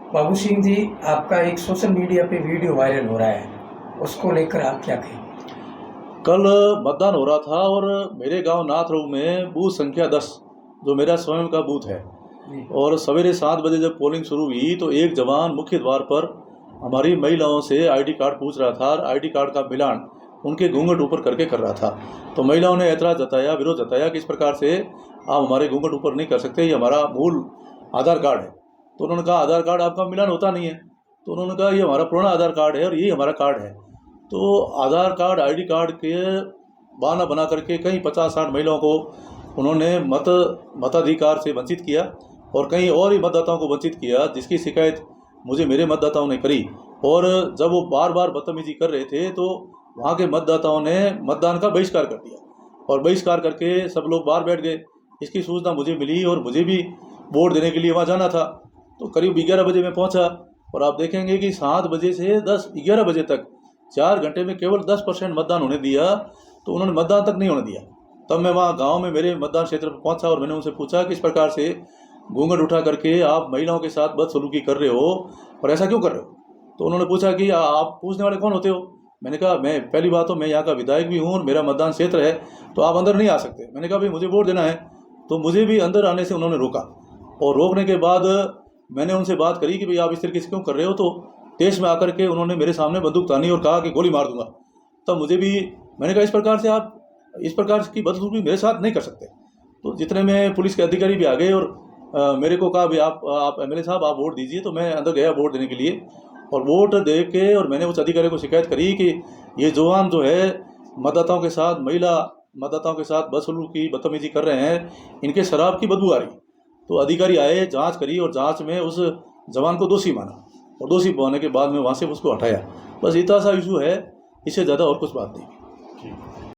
बाबू सिंह जी, आपका एक social media पे वीडियो वायरल हो रहा है, उसको लेकर आप क्या कहें? कल मतदान हो रहा था और मेरे गांव नाथरोग में बूथ संख्या 10 जो मेरा स्वयं का बूथ है, जी। और सवेरे 7 बजे जब पोलिंग शुरू हुई तो एक जवान मुख्य द्वार पर हमारी महिलाओं से आईडी कार्ड पूछ रहा था और आईडी कार्ड का मिलान उनके घूंघट ऊपर करके कर रहा था। तो महिलाओं ने ऐतराज़ जताया, विरोध जताया कि इस प्रकार से आप हमारे घूंघट ऊपर नहीं कर सकते, ये हमारा मूल आधार कार्ड है। तो उन्होंने कहा आधार कार्ड आपका मिलान होता नहीं है। तो उन्होंने कहा ये हमारा पुराना आधार कार्ड है और ये हमारा कार्ड है। तो आधार कार्ड आईडी कार्ड के बहाना बना करके कई 50-60 महिलाओं को उन्होंने मताधिकार से वंचित किया और कई और ही मतदाताओं को वंचित किया, जिसकी शिकायत मुझे मेरे मतदाताओं ने करी। और जब वो बार बार बदतमीजी कर रहे थे तो वहाँ के मतदाताओं ने मतदान का बहिष्कार कर दिया और बहिष्कार करके सब लोग बाहर बैठ गए। इसकी सूचना मुझे मिली और मुझे भी वोट देने के लिए वहाँ जाना था। तो करीब 11 बजे मैं पहुँचा और आप देखेंगे कि 7 बजे से 11 बजे तक 4 घंटे में केवल 10% मतदान होने दिया। तो उन्होंने मतदान तक नहीं होने दिया। तब मैं वहाँ गांव में मेरे मतदान क्षेत्र पर पहुँचा और मैंने उनसे पूछा कि इस प्रकार से घूंघट उठा करके आप महिलाओं के साथ बदसलूकी कर रहे हो और ऐसा क्यों कर रहे हो? तो उन्होंने पूछा कि आप पूछने वाले कौन होते हो? मैंने कहा मैं पहली बात तो मैं यहाँ का विधायक भी हूँ और मेरा मतदान क्षेत्र है, तो आप अंदर नहीं आ सकते। मैंने कहा भाई मुझे वोट देना है। तो मुझे भी अंदर आने से उन्होंने रोका और रोकने के बाद मैंने उनसे बात करी कि भाई आप इस तरीके से क्यों कर रहे हो? तो तेज में आकर के उन्होंने मेरे सामने बंदूक तानी और कहा कि गोली मार दूंगा। तब मुझे भी, मैंने कहा इस प्रकार से आप इस प्रकार की बदसलूकी मेरे साथ नहीं कर सकते। तो जितने में पुलिस के अधिकारी भी आ गए और मेरे को कहा भी आप एमएलए साहब आप वोट दीजिए। तो मैं अंदर गया वोट देने के लिए और वोट दे के और मैंने उस अधिकारी को शिकायत करी कि ये जवान जो है मतदाताओं के साथ, महिला मतदाताओं के साथ बदसलूकी बदतमीजी कर रहे हैं, इनके शराब की बदबू आ रही। तो अधिकारी आए, जांच करी और जांच में उस जवान को दोषी माना और दोषी पाने के बाद में वहाँ से उसको हटाया। बस इतना सा इशू है, इससे ज़्यादा और कुछ बात नहीं।